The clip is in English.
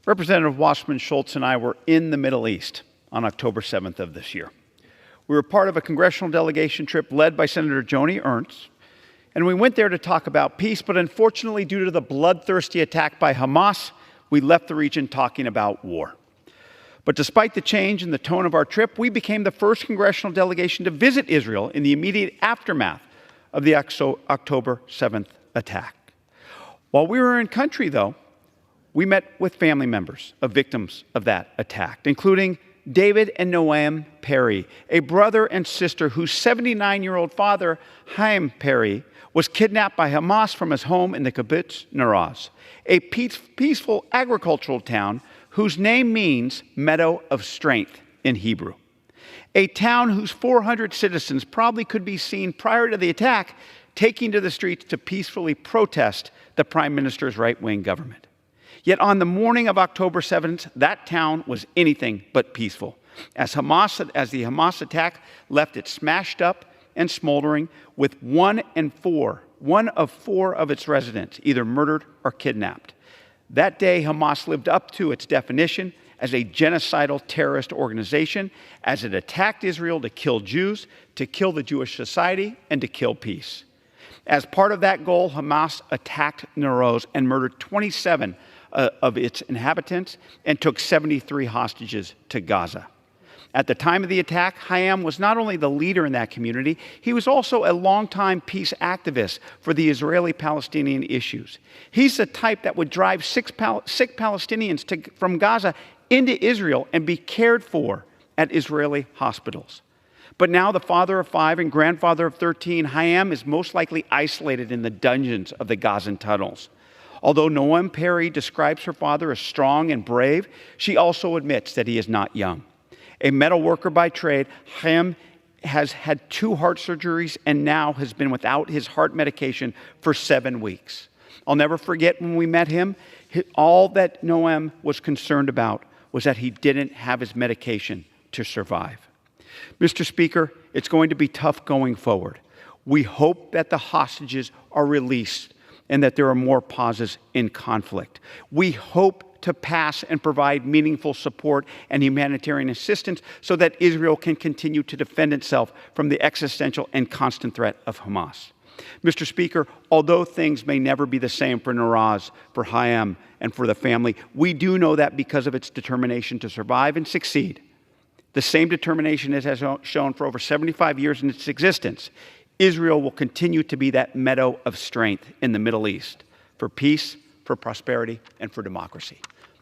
Representative Wasserman-Schultz and I were in the Middle East on October 7th of this year. We were part of a congressional delegation trip led by Senator Joni Ernst, and we went there to talk about peace, but unfortunately, due to the bloodthirsty attack by Hamas, we left the region talking about war. But despite the change in the tone of our trip, we became the first congressional delegation to visit Israel in the immediate aftermath of the October 7th attack. While we were in country, though, we met with family members of victims of that attack, including David and Chaim Peri, a brother and sister whose 79-year-old father, Chaim Peri, was kidnapped by Hamas from his home in the kibbutz Naraz, a peaceful agricultural town whose name means meadow of strength in Hebrew. A town whose 400 citizens probably could be seen prior to the attack taking to the streets to peacefully protest the prime minister's right-wing government. Yet on the morning of October 7th, that town was anything but peaceful, as the Hamas attack left it smashed up and smoldering, with one of four of its residents either murdered or kidnapped. That day, Hamas lived up to its definition as a genocidal terrorist organization, as it attacked Israel to kill Jews, to kill the Jewish society, and to kill peace. As part of that goal, Hamas attacked Naros and murdered 27 of its inhabitants and took 73 hostages to Gaza. At the time of the attack, Chaim was not only the leader in that community, he was also a longtime peace activist for the Israeli-Palestinian issues. He's the type that would drive sick Palestinians from Gaza into Israel and be cared for at Israeli hospitals. But now, the father of 5 and grandfather of 13, Chaim is most likely isolated in the dungeons of the Gazan tunnels. Although Chaim Peri describes her father as strong and brave, she also admits that he is not young. A metal worker by trade, Chaim has had 2 heart surgeries and now has been without his heart medication for 7 weeks. I'll never forget when we met him, all that Chaim was concerned about was that he didn't have his medication to survive. Mr. Speaker, it's going to be tough going forward. We hope that the hostages are released and that there are more pauses in conflict. We hope to pass and provide meaningful support and humanitarian assistance so that Israel can continue to defend itself from the existential and constant threat of Hamas. Mr. Speaker, although things may never be the same for Naraz, for Chaim, and for the family, we do know that because of its determination to survive and succeed, the same determination it has shown for over 75 years in its existence, Israel will continue to be that meadow of strength in the Middle East for peace, for prosperity, and for democracy.